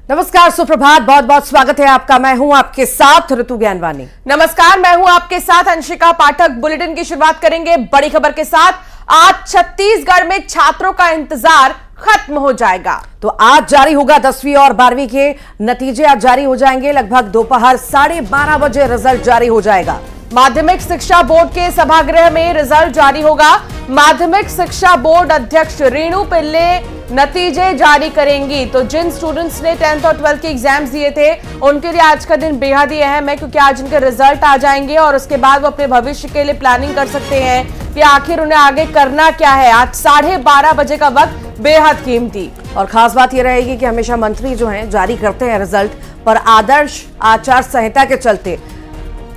नमस्कार, सुप्रभात, बहुत बहुत स्वागत है आपका। मैं हूं आपके साथ ऋतु ज्ञानवानी। नमस्कार, मैं हूं आपके साथ अंशिका पाठक। बुलेटिन की शुरुआत करेंगे बड़ी खबर के साथ। आज छत्तीसगढ़ में छात्रों का इंतजार खत्म हो जाएगा। तो आज जारी होगा 10वीं और 12वीं के नतीजे। आज जारी हो जाएंगे। लगभग दोपहर 12:30 बजे रिजल्ट जारी हो जाएगा। माध्यमिक शिक्षा बोर्ड के सभागृह में रिजल्ट जारी होगा। माध्यमिक शिक्षा बोर्ड अध्यक्ष रेणु पिल्ले नतीजे जारी करेंगी। तो जिन स्टूडेंट्स ने 10th और 12th के एग्जाम्स दिए थे उनके लिए आज का दिन बेहद ही अहम है, क्योंकि आज उनके रिजल्ट आ जाएंगे और उसके बाद वो अपने भविष्य के लिए प्लानिंग कर सकते हैं कि आखिर उन्हें आगे करना क्या है। आज 12:30 बजे का वक्त बेहद कीमती। और खास बात यह रहेगी कि हमेशा मंत्री जो हैं जारी करते हैं रिजल्ट, पर आदर्श आचार संहिता के चलते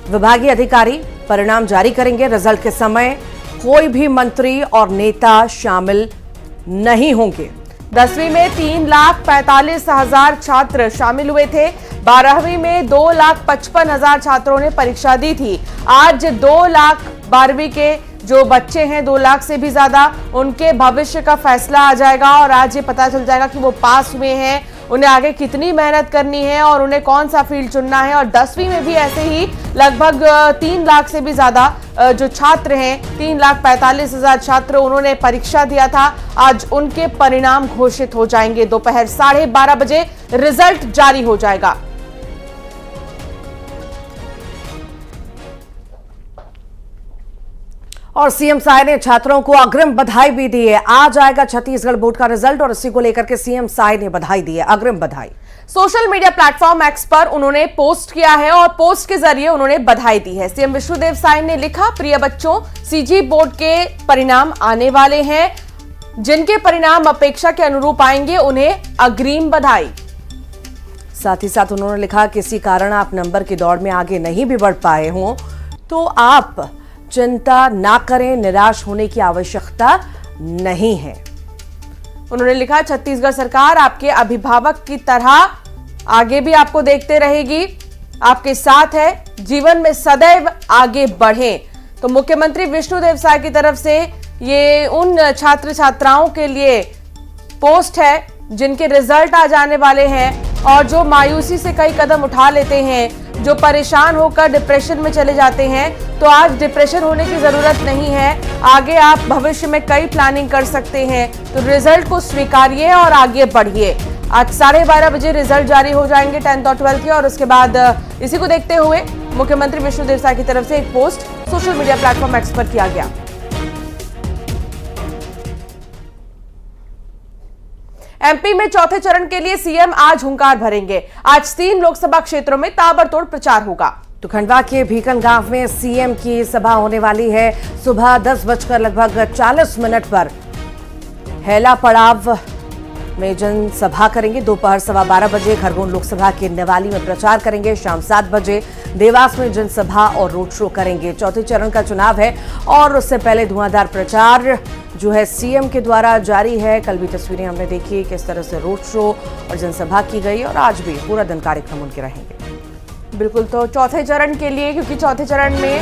विभागीय अधिकारी परिणाम जारी करेंगे। रिजल्ट के समय कोई भी मंत्री और नेता शामिल नहीं होंगे। 10वीं में 3,45,000 छात्र शामिल हुए थे। 12वीं में 2,55,000 छात्रों ने परीक्षा दी थी। आज 2 लाख 12वीं के जो बच्चे हैं, 2 लाख से भी ज्यादा, उनके भविष्य का फैसला आ जाएगा और आज ये पता चल जाएगा कि वो पास हुए हैं, उन्हें आगे कितनी मेहनत करनी है और उन्हें कौन सा फील्ड चुनना है। और 10वीं में भी ऐसे ही लगभग 3 लाख से भी ज्यादा जो छात्र हैं, 3,45,000 छात्र, उन्होंने परीक्षा दिया था। आज उनके परिणाम घोषित हो जाएंगे। दोपहर 12:30 बजे रिजल्ट जारी हो जाएगा। और सीएम साय ने छात्रों को अग्रिम बधाई भी दी है। आज आएगा छत्तीसगढ़ बोर्ड का रिजल्ट और इसी को लेकर के सीएम साय ने बधाई दी है, अग्रिम बधाई। सोशल मीडिया प्लेटफॉर्म एक्स पर उन्होंने पोस्ट किया है और पोस्ट के जरिए उन्होंने बधाई दी है। सीएम विष्णुदेव साय ने लिखा, प्रिय बच्चों, सीजी बोर्ड के परिणाम आने वाले हैं। जिनके परिणाम अपेक्षा के अनुरूप आएंगे उन्हें अग्रिम बधाई। साथ ही साथ उन्होंने लिखा, किसी कारण आप नंबर की दौड़ में आगे नहीं भी बढ़ पाए हों तो आप चिंता ना करें, निराश होने की आवश्यकता नहीं है। उन्होंने लिखा, छत्तीसगढ़ सरकार आपके अभिभावक की तरह आगे भी आपको देखते रहेगी, आपके साथ है, जीवन में सदैव आगे बढ़ें। तो मुख्यमंत्री विष्णुदेव साय की तरफ से ये उन छात्र छात्राओं के लिए पोस्ट है जिनके रिजल्ट आ जाने वाले हैं और जो मायूसी से कई कदम उठा लेते हैं, जो परेशान होकर डिप्रेशन में चले जाते हैं। तो आज डिप्रेशन होने की जरूरत नहीं है। आगे आप भविष्य में कई प्लानिंग कर सकते हैं। तो रिजल्ट को स्वीकारिए और आगे बढ़िए। आज 12:30 बजे रिजल्ट जारी हो जाएंगे 10th और 12th के, और उसके बाद इसी को देखते हुए मुख्यमंत्री विष्णुदेव साय की तरफ से एक post social media platform x पर किया गया। एमपी में चौथे चरण के लिए सीएम आज हुंकार भरेंगे। आज 3 लोकसभा क्षेत्रों में ताबड़तोड़ प्रचार होगा। तो खंडवा के भीकन गांव में सीएम की सभा होने वाली है। सुबह 10:40 पर हैला पड़ाव में जनसभा करेंगे। दोपहर 12:15 बजे खरगोन लोकसभा के नेवाली में प्रचार करेंगे। शाम 7 बजे देवास में जनसभा और रोड शो करेंगे। चौथे चरण का चुनाव है और उससे पहले धुआंधार प्रचार जो है सीएम के द्वारा जारी है। कल भी तस्वीरें हमने देखी किस तरह से रोड शो और जनसभा की गई और आज भी पूरा दिन कार्यक्रम उनके रहेंगे। बिल्कुल, तो चौथे चरण के लिए, क्योंकि चौथे चरण में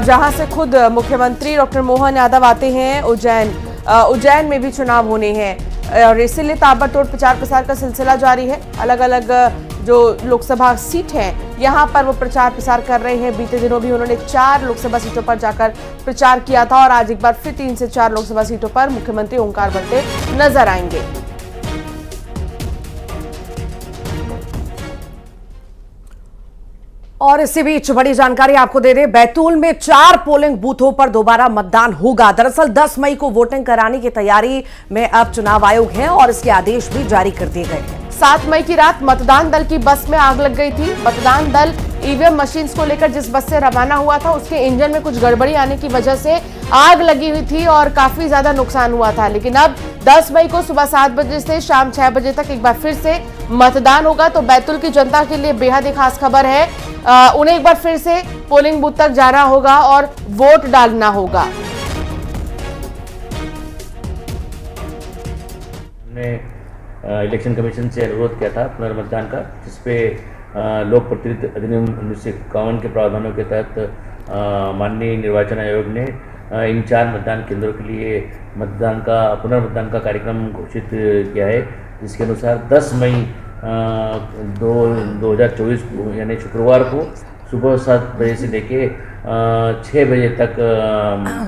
जहां से खुद मुख्यमंत्री डॉक्टर मोहन यादव आते हैं, उज्जैन में भी चुनाव होने हैं और इसीलिए ताबड़तोड़ प्रचार प्रसार का सिलसिला जारी है। अलग अलग जो लोकसभा सीट हैं यहां पर वो प्रचार प्रसार कर रहे हैं। बीते दिनों भी उन्होंने 4 लोकसभा सीटों पर जाकर प्रचार किया था और आज एक बार फिर 3 से 4 लोकसभा सीटों पर मुख्यमंत्री ओंकार भरते नजर आएंगे। और इसी बीच बड़ी जानकारी आपको दे दें, बैतूल में 4 पोलिंग बूथों पर दोबारा मतदान होगा। दरअसल 10 मई को वोटिंग कराने की तैयारी में अब चुनाव आयोग है और इसके आदेश भी जारी कर दिए गए हैं। 7 मई की रात मतदान दल की बस में आग लग गई थी। मतदान दल ईवीएम मशीन्स को लेकर जिस बस से रवाना हुआ था उसके इंजन में कुछ गड़बड़ी आने की वजह से आग लगी हुई थी और काफी ज्यादा नुकसान हुआ था। लेकिन अब 10 मई को सुबह 7 बजे से शाम 6 बजे तक एक बार फिर से मतदान होगा। तो बैतूल की जनता के लिए बेहद ही खास खबर है। उन्हें एक बार फिर से पोलिंग बूथ तक जाना होगा और वोट डालना होगा। हमने इलेक्शन कमीशन से अनुरोध किया था पुनर्मतदान का, जिसपे लोक प्रतिनिधि अधिनियम 1951 के प्रावधानों के तहत माननीय निर्वाचन आयोग ने इन 4 मतदान केंद्रों के लिए पुनर्मतदान का कार्यक्रम घोषित किया है, जिसके अनुसार 10 मई 2024 को यानी शुक्रवार को सुबह 7 बजे से लेके 6 बजे तक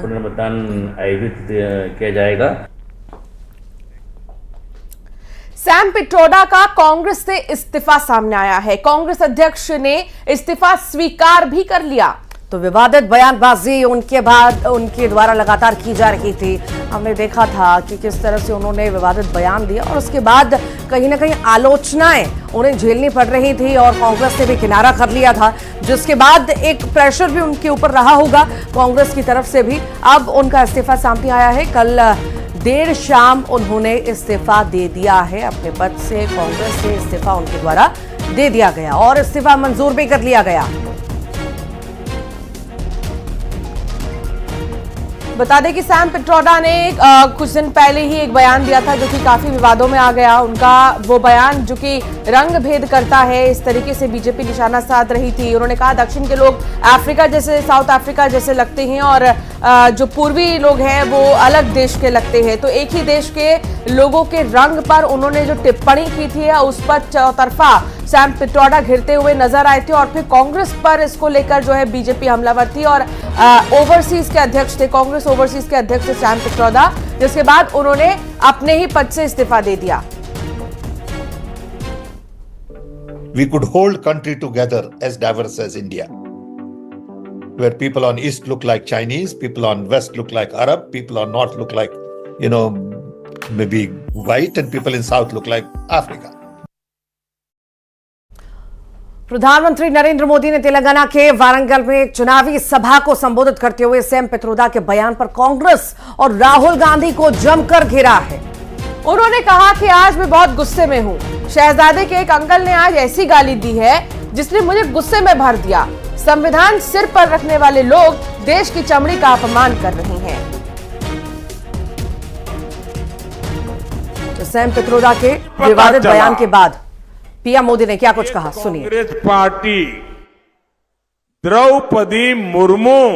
पुनर्मतदान आयोजित किया जाएगा। सैम पिट्रोडा का कांग्रेस से इस्तीफा सामने आया है। कांग्रेस अध्यक्ष ने इस्तीफा स्वीकार भी कर लिया। तो विवादित बयानबाजी उनके बाद उनके द्वारा लगातार की जा रही थी। हमने देखा था कि किस तरह से उन्होंने विवादित बयान दिया और उसके बाद कहीं ना कहीं आलोचनाएं उन्हें झेलनी पड़ रही थी और कांग्रेस ने भी किनारा कर लिया था, जिसके बाद एक प्रेशर भी उनके ऊपर रहा होगा कांग्रेस की तरफ से भी। अब उनका इस्तीफा सामने आया है। कल देर शाम उन्होंने इस्तीफा दे दिया है अपने पद से। कांग्रेस से इस्तीफा उनके द्वारा दे दिया गया और इस्तीफा मंजूर भी कर लिया गया। बता दें कि सैम पिट्रोडा ने कुछ दिन पहले ही एक बयान दिया था जो कि काफी विवादों में आ गया। उनका वो बयान जो कि रंग भेद करता है, इस तरीके से बीजेपी निशाना साध रही थी। उन्होंने कहा दक्षिण के लोग अफ्रीका जैसे, साउथ अफ्रीका जैसे लगते हैं और जो पूर्वी लोग हैं वो अलग देश के लगते हैं। तो एक ही देश के लोगों के रंग पर उन्होंने जो टिप्पणी की थी उस पर चौतरफा सैम पिट्रोडा घिरते हुए नजर आए थे और फिर कांग्रेस पर इसको लेकर जो है बीजेपी हमलावर थी और ओवरसीज के अध्यक्ष थे, कांग्रेस ओवरसीज के अध्यक्ष थे सैम पिट्रोडा, जिसके बाद उन्होंने अपने ही पद से इस्तीफा दे दिया। We could hold country together as diverse as India, where people on east look like Chinese, people on west look like Arab, people on north look like, maybe white, and people in south look like Africa. प्रधानमंत्री नरेंद्र मोदी ने तेलंगाना के वारंगल में एक चुनावी सभा को संबोधित करते हुए सैम पित्रोदा के बयान पर कांग्रेस और राहुल गांधी को जमकर घेरा है। उन्होंने कहा कि आज मैं बहुत गुस्से में हूं। शहजादे के एक अंकल ने आज ऐसी गाली दी है जिसने मुझे गुस्से में भर दिया। संविधान सिर पर रखने वाले लोग देश की चमड़ी का अपमान कर रहे हैं। तो सैम पित्रोदा के विवादित बयान के बाद पीएम मोदी ने क्या कुछ कहा, सुनिए। कांग्रेस पार्टी द्रौपदी मुर्मू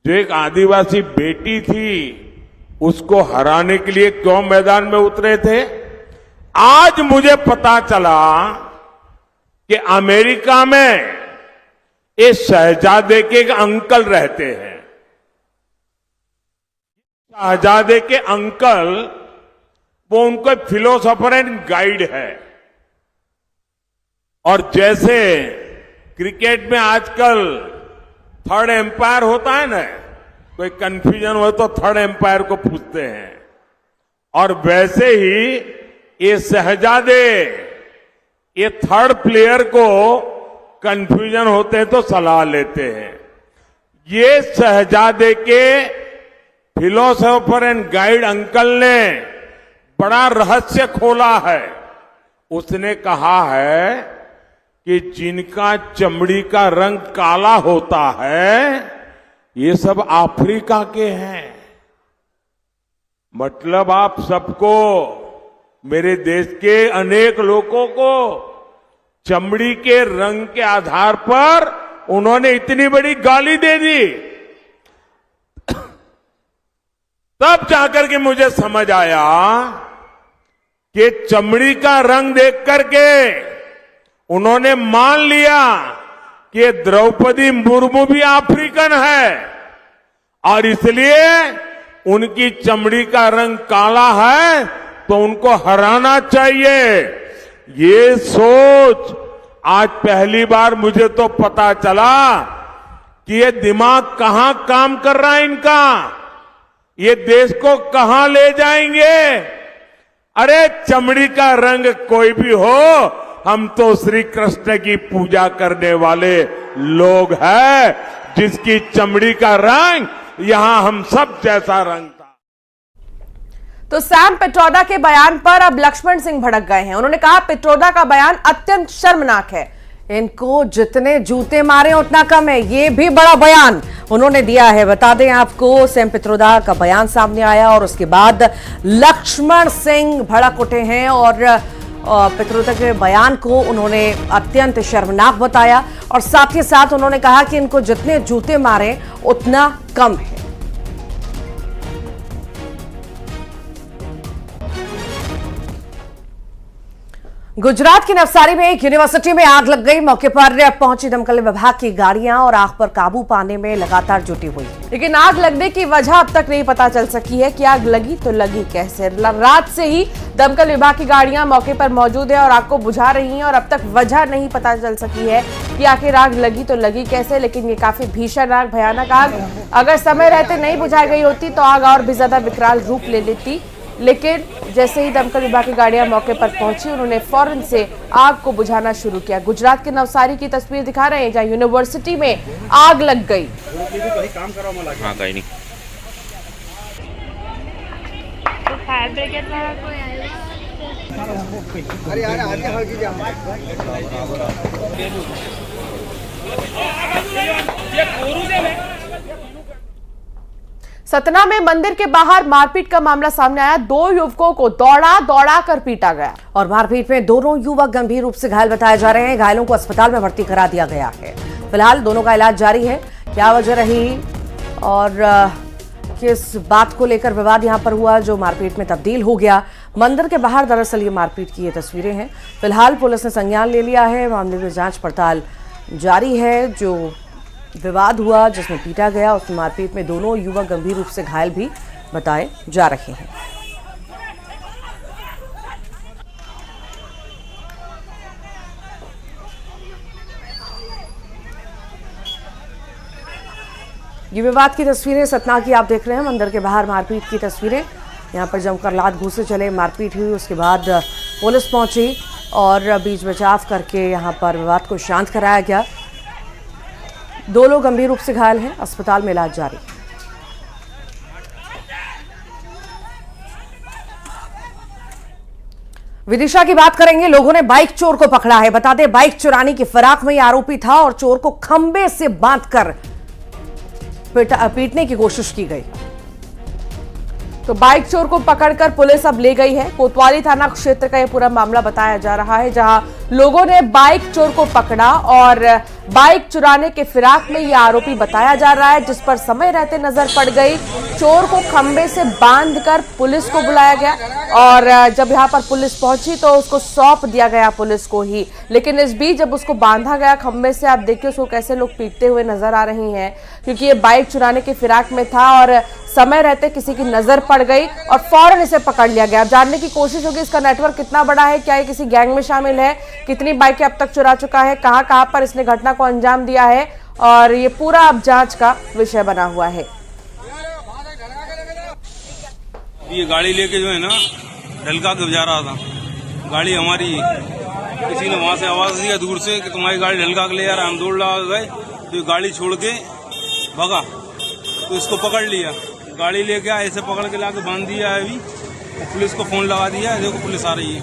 जो एक आदिवासी बेटी थी उसको हराने के लिए क्यों मैदान में उतरे थे। आज मुझे पता चला कि अमेरिका में इस शहजादे के एक अंकल रहते हैं। शहजादे के अंकल वो उनको फिलोसोफर एंड गाइड है। और जैसे क्रिकेट में आजकल थर्ड एम्पायर होता है ना, कोई कंफ्यूजन हो तो थर्ड एम्पायर को पूछते हैं, और वैसे ही ये शहजादे ये थर्ड प्लेयर को कंफ्यूजन होते हैं तो सलाह लेते हैं। ये शहजादे के फिलोसोफर एंड गाइड अंकल ने बड़ा रहस्य खोला है। उसने कहा है कि जिनका चमड़ी का रंग काला होता है ये सब अफ्रीका के हैं। मतलब आप सबको, मेरे देश के अनेक लोगों को चमड़ी के रंग के आधार पर उन्होंने इतनी बड़ी गाली दे दी। तब जाकर के मुझे समझ आया कि चमड़ी का रंग देख करके उन्होंने मान लिया कि द्रौपदी मुर्मू भी अफ्रीकन है और इसलिए उनकी चमड़ी का रंग काला है तो उनको हराना चाहिए। ये सोच आज पहली बार मुझे तो पता चला कि ये दिमाग कहां काम कर रहा है इनका, ये देश को कहां ले जाएंगे। अरे चमड़ी का रंग कोई भी हो, हम तो श्री कृष्ण की पूजा करने वाले लोग हैं जिसकी चमड़ी का रंग यहां हम सब जैसा रंग था। तो सैम पिट्रोदा के बयान पर अब लक्ष्मण सिंह भड़क गए हैं। उन्होंने कहा पिट्रोदा का बयान अत्यंत शर्मनाक है। इनको जितने जूते मारे उतना कम है, ये भी बड़ा बयान उन्होंने दिया है। बता दें आपको, सैम पित्रोदा का बयान सामने आया और उसके बाद लक्ष्मण सिंह भड़क उठे हैं और पित्रोदा के बयान को उन्होंने अत्यंत शर्मनाक बताया और साथ ही साथ उन्होंने कहा कि इनको जितने जूते मारे उतना कम है। गुजरात के नवसारी में एक यूनिवर्सिटी में आग लग गई। मौके पर पहुंची दमकल विभाग की गाड़ियां और आग पर काबू पाने में लगातार जुटी हुई, लेकिन आग लगने की वजह अब तक नहीं पता चल सकी है कि आग लगी तो लगी कैसे। रात से ही दमकल विभाग की गाड़ियां मौके पर मौजूद है और आग को बुझा रही हैं और अब तक वजह नहीं पता चल सकी है कि आखिर आग लगी तो लगी कैसे। लेकिन ये काफी भीषण आग, भयानक आग, अगर समय रहते नहीं बुझाई गई होती तो आग और भी ज्यादा विकराल रूप ले लेती। लेकिन जैसे ही दमकल विभाग की गाड़ियां मौके पर पहुंची, उन्होंने फौरन से आग को बुझाना शुरू किया। गुजरात के नवसारी की तस्वीर दिखा रहे हैं जहां यूनिवर्सिटी में आग लग गई। हाँ, कहीं नहीं। तो फायर ब्रिगेड वाला कोई आया? सतना में मंदिर के बाहर मारपीट का मामला सामने आया। 2 युवकों को दौड़ा कर पीटा गया और मारपीट में दोनों युवक गंभीर रूप से घायल बताए जा रहे हैं। घायलों को अस्पताल में भर्ती करा दिया गया है। फिलहाल दोनों का इलाज जारी है। क्या वजह रही और किस बात को लेकर विवाद यहां पर हुआ जो मारपीट में तब्दील हो गया। मंदिर के बाहर दरअसल ये मारपीट की ये तस्वीरें हैं। फिलहाल पुलिस ने संज्ञान ले लिया है। मामले में जांच पड़ताल जारी है। जो विवाद हुआ जिसमें पीटा गया, उस मारपीट में दोनों युवक गंभीर रूप से घायल भी बताए जा रहे हैं। ये विवाद की तस्वीरें सतना की आप देख रहे हैं। मंदिर के बाहर मारपीट की तस्वीरें। यहां पर जमकर लात घूसे चले, मारपीट हुई। उसके बाद पुलिस पहुंची और बीच बचाव करके यहां पर विवाद को शांत कराया गया। 2 लोग गंभीर रूप से घायल हैं। अस्पताल में इलाज जारी है। विदिशा की बात करेंगे। लोगों ने बाइक चोर को पकड़ा है। बता दें, बाइक चुराने की फिराक में यह आरोपी था और चोर को खंबे से बांधकर पीटने की कोशिश की गई। तो बाइक चोर को पकड़कर पुलिस अब ले गई है। कोतवाली थाना क्षेत्र का यह पूरा मामला बताया जा रहा है, जहां लोगों ने बाइक चोर को पकड़ा और बाइक चुराने के फिराक में यह आरोपी बताया जा रहा है, जिस पर समय रहते नजर पड़ गई। चोर को खंबे से बांधकर पुलिस को बुलाया गया और जब यहां पर पुलिस पहुंची तो उसको सौंप दिया गया पुलिस को ही। लेकिन इस बीच जब उसको बांधा गया खंबे से, आप देखिए उसको कैसे लोग पीटते हुए नजर आ रही हैं, क्योंकि ये बाइक चुराने के फिराक में था और समय रहते किसी की नजर पड़ गई और फौरन इसे पकड़ लिया गया। अब जानने की कोशिश होगी इसका नेटवर्क कितना बड़ा है, क्या ये किसी गैंग में शामिल है, कितनी बाइकें अब तक चुरा चुका है, कहां पर इसने घटना को अंजाम दिया है, और ये पूरा अब जांच का विषय बना हुआ है। ये गाड़ी लेके जो है ना ढलका के जा रहा था, गाड़ी हमारी, किसी ने वहां से आवाज दिया दूर से कि तुम्हारी गाड़ी ढलका के ले जा रहा है। हम दौड़ लगा गए तो ये गाड़ी छोड़ के भगा, तो इसको पकड़ लिया। गाड़ी लेके आए, ऐसे पकड़ के लाके बांध दिया है। अभी पुलिस को फोन लगा दिया है, देखो पुलिस आ रही है।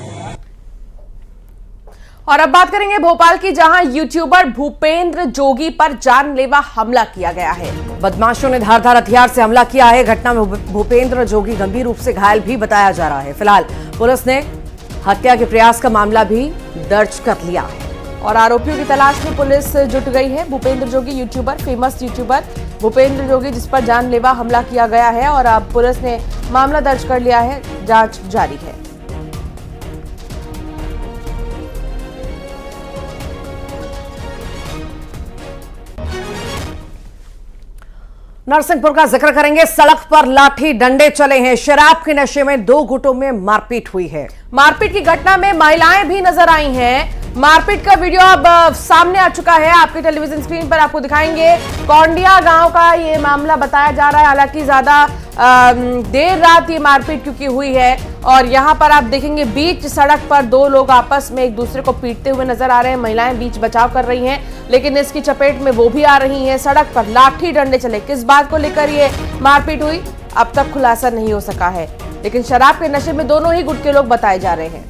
और अब बात करेंगे भोपाल की, जहां यूट्यूबर भूपेंद्र जोगी पर जानलेवा हमला किया गया है। बदमाशों ने धारदार हथियार से हमला किया है। घटना में भूपेंद्र जोगी गंभीर रूप से घायल भी बताया जा रहा है। फिलहाल पुलिस ने हत्या के प्रयास का मामला भी दर्ज कर लिया है और आरोपियों की तलाश में पुलिस जुट गई है। भूपेंद्र जोगी यूट्यूबर, फेमस यूट्यूबर भूपेंद्र जोगी, जिस पर जानलेवा हमला किया गया है और अब पुलिस ने मामला दर्ज कर लिया है, जांच जारी है। नरसिंहपुर का जिक्र करेंगे। सड़क पर लाठी डंडे चले हैं। शराब के नशे में 2 गुटों में मारपीट हुई है। मारपीट की घटना में महिलाएं भी नजर आई हैं। मारपीट का वीडियो अब सामने आ चुका है, आपके टेलीविजन स्क्रीन पर आपको दिखाएंगे। कौंडिया गांव का ये मामला बताया जा रहा है। हालांकि ज्यादा देर रात ये मारपीट क्योंकि हुई है और यहाँ पर आप देखेंगे बीच सड़क पर 2 लोग आपस में एक दूसरे को पीटते हुए नजर आ रहे हैं। महिलाएं बीच बचाव कर रही हैं, लेकिन इसकी चपेट में वो भी आ रही हैं। सड़क पर लाठी डंडे चले। किस बात को लेकर ये मारपीट हुई अब तक खुलासा नहीं हो सका है, लेकिन शराब के नशे में दोनों ही गुट के लोग बताए जा रहे हैं।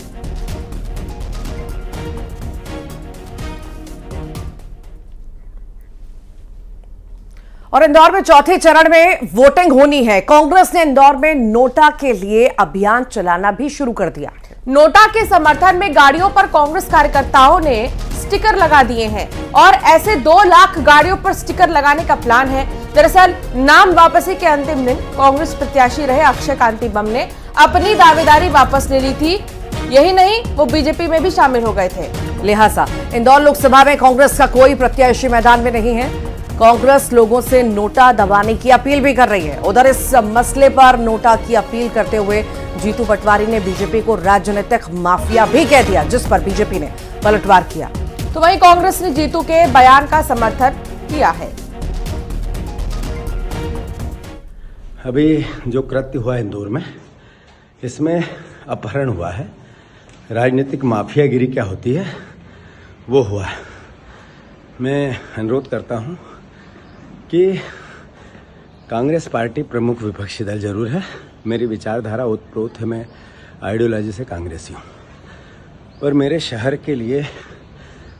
और इंदौर में चौथे चरण में वोटिंग होनी है। कांग्रेस ने इंदौर में नोटा के लिए अभियान चलाना भी शुरू कर दिया। नोटा के समर्थन में गाड़ियों पर कांग्रेस कार्यकर्ताओं ने स्टिकर लगा दिए हैं और ऐसे 2 लाख गाड़ियों पर स्टिकर लगाने का प्लान है। दरअसल नाम वापसी के अंतिम दिन कांग्रेस प्रत्याशी रहे अक्षय कांति बम ने अपनी दावेदारी वापस ले ली थी, यही नहीं, वो बीजेपी में भी शामिल हो गए थे। लिहाजा इंदौर लोकसभा में कांग्रेस का कोई प्रत्याशी मैदान में नहीं है। कांग्रेस लोगों से नोटा दबाने की अपील भी कर रही है। उधर इस मसले पर नोटा की अपील करते हुए जीतू पटवारी ने बीजेपी को राजनीतिक माफिया भी कह दिया, जिस पर बीजेपी ने पलटवार किया। तो वहीं कांग्रेस ने जीतू के बयान का समर्थन किया है। अभी जो कृत्य हुआ इंदौर में, इसमें अपहरण हुआ है, राजनीतिक माफियागिरी क्या होती है वो हुआ है। मैं अनुरोध करता हूं कि कांग्रेस पार्टी प्रमुख विपक्षी दल जरूर है, मेरी विचारधारा ओतप्रोत है, मैं आइडियोलॉजी से कांग्रेसी हूं, पर मेरे शहर के लिए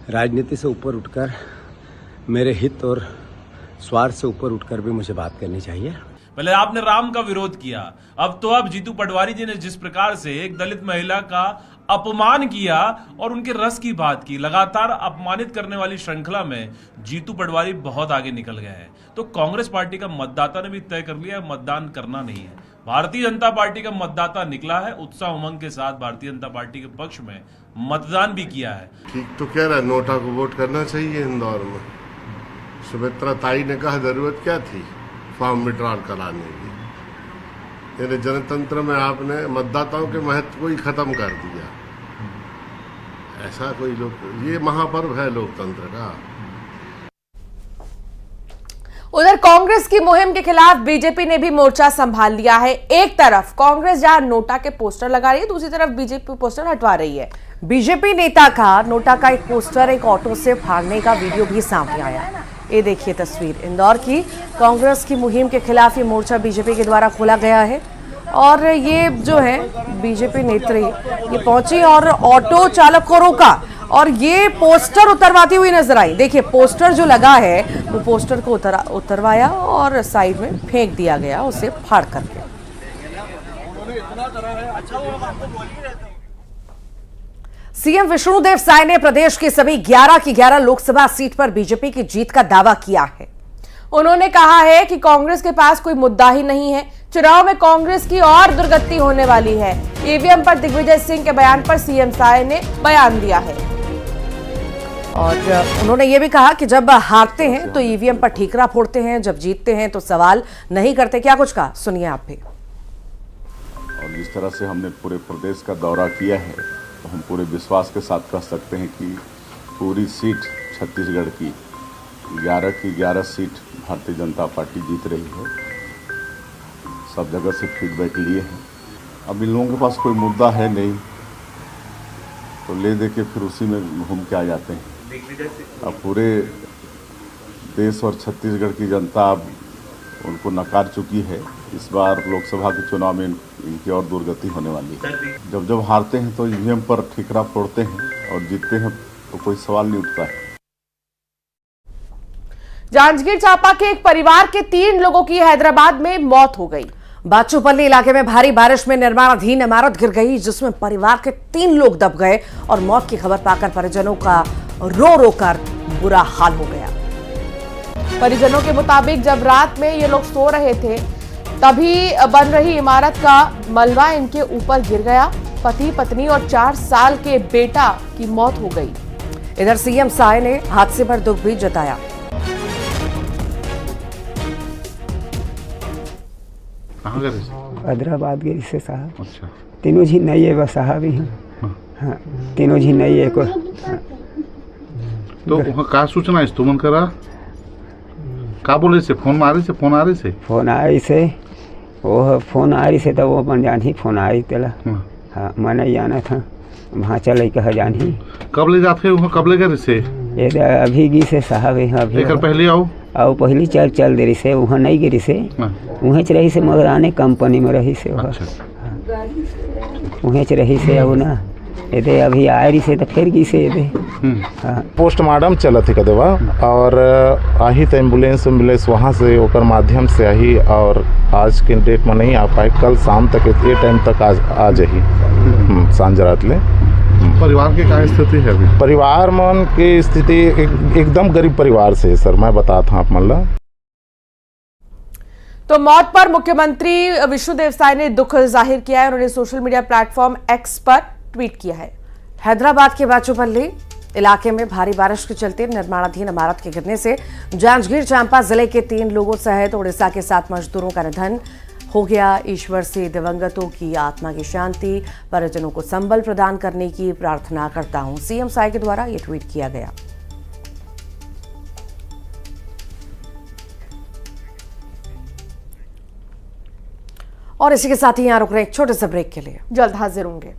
राजनीति से ऊपर उठकर, मेरे हित और स्वार्थ से ऊपर उठकर भी मुझे बात करनी चाहिए। पहले आपने राम का विरोध किया, अब जीतू पटवारी जी ने जिस प्रकार से एक दलित महिला का अपमान किया और उनके रस की बात की, लगातार अपमानित करने वाली श्रृंखला में जीतू पटवारी बहुत आगे निकल गए हैं। तो कांग्रेस पार्टी का मतदाता ने भी तय कर लिया मतदान करना नहीं है। भारतीय जनता पार्टी का मतदाता निकला है, उत्साह उमंग के साथ भारतीय जनता पार्टी के पक्ष में मतदान भी किया है। ठीक तो कह रहा है, नोटा को वोट करना चाहिए इंदौर में। सुमित्रा ताई ने कहा जरूरत क्या थी फॉर्म विड्रॉल कराने की। यानी जनतंत्र में आपने मतदाताओं के महत्व को ही खत्म कर दिया। ऐसा कोई लोग, ये महापर्व है लोकतंत्र का। उधर कांग्रेस की मुहिम के खिलाफ बीजेपी ने भी मोर्चा संभाल लिया है। एक तरफ कांग्रेस जहां नोटा के पोस्टर लगा रही है, दूसरी तरफ बीजेपी पोस्टर हटवा रही है। बीजेपी नेता का नोटा का एक पोस्टर एक ऑटो से फाड़ने का वीडियो भी सामने आया। ये देखिए तस्वीर इंदौर की। कांग्रेस की मुहिम के खिलाफ ये मोर्चा बीजेपी के द्वारा खोला गया है और ये जो है बीजेपी नेत्री ये पहुंची और ऑटो चालक को रोका और ये पोस्टर उतरवाती हुई नजर आई। देखिए पोस्टर जो लगा है वो पोस्टर को उतरवाया और साइड में फेंक दिया गया, उसे फाड़ करके। सीएम विष्णुदेव साय ने प्रदेश की सभी 11 की 11 लोकसभा सीट पर बीजेपी की जीत का दावा किया है। उन्होंने कहा है कि कांग्रेस के पास कोई मुद्दा ही नहीं है, चुनाव में कांग्रेस की और दुर्गति होने वाली है। ईवीएम पर दिग्विजय सिंह के बयान पर सीएम साय ने बयान दिया है और उन्होंने ये भी कहा कि जब हारते हैं तो ईवीएम पर ठीकरा फोड़ते हैं, जब जीतते हैं तो सवाल नहीं करते। क्या कुछ कहा, सुनिए आप भी। और जिस तरह से हमने पूरे प्रदेश का दौरा किया है तो हम पूरे विश्वास के साथ कह सकते हैं कि पूरी सीट छत्तीसगढ़ की 11 की 11 सीट भारतीय जनता पार्टी जीत रही है। सब जगह से फीडबैक लिए हैं। अब इन लोगों के पास कोई मुद्दा है नहीं तो ले दे के फिर उसी में घूम के आ जाते हैं। अब पूरे देश और छत्तीसगढ़ की जनता अब उनको नकार चुकी है। इस बार लोकसभा के चुनाव में इनकी और दुर्गति होने वाली है। जब जब हारते हैं तो ईवीएम पर ठीकरा फोड़ते हैं और जीतते हैं तो कोई सवाल नहीं उठता है। जांजगीर चांपा के एक परिवार के 3 लोगों की हैदराबाद में मौत हो गई। बाचूपल्ली इलाके में भारी बारिश में निर्माणाधीन इमारत गिर गई, जिसमें परिवार के 3 लोग दब गए और मौत की खबर पाकर परिजनों का रो रो कर बुरा हाल हो गया। परिजनों के मुताबिक जब रात में ये लोग सो रहे थे तभी बन रही इमारत का मलबा इनके ऊपर गिर गया। पति पत्नी और 4 साल के बेटा की मौत हो गई। इधर सीएम साय ने हादसे पर दुख भी जताया। हैदराबाद गिरी से साहब। अच्छा। तीनों जी नई है, बस साहब ही हैं। हाँ, तीनों जी नई है को। तो वहाँ का सूचना है तुमन करा का बोले से फोन आ रही से फोन आ रही से वो फोन आ रही से तो वो बन जानी फोन आ रही तेला। हाँ, मैंने जाना था वहाँ चले कहा जानी। कब ले जाते हो, कब ले गए से? ये अभी गी से साहब अभी पहले आओ पहली चल दे रही से वहाँ नहीं गिरी से वहीं च रही से मगर आने कंपनी में रही से वहीं च रही से अब ना ये अभी आ रही से तो फिर गी से हाँ। पोस्टमार्टम चलत है कदेवा और आही तो एम्बुलेंस वहाँ से ओकर माध्यम से आही और आज के डेट में नहीं आ पाए, कल शाम तक ये टाइम तक आ जाही सांझ रात ले। परिवार की क्या स्थिति है अभी? परिवार मन की स्थिति एकदम गरीब परिवार से है सर, मैं बताता हूँ आप मतलब। तो मौत पर मुख्यमंत्री विष्णुदेव साय ने दुख जाहिर किया है। उन्होंने सोशल मीडिया प्लेटफॉर्म एक्स पर ट्वीट किया है। हैदराबाद के बाचोपल्ली इलाके में भारी बारिश के चलते निर्माणाधीन इमारत के गिरने से जांजगीर चांपा जिले के 3 लोगों सहित उड़ीसा के 7 मजदूरों का निधन हो गया। ईश्वर से दिवंगतों की आत्मा की शांति, परिजनों को संबल प्रदान करने की प्रार्थना करता हूं। सीएम साई के द्वारा यह ट्वीट किया गया। और इसी के साथ ही यहां रुक रहे एक छोटे से ब्रेक के लिए, जल्द हाजिर होंगे।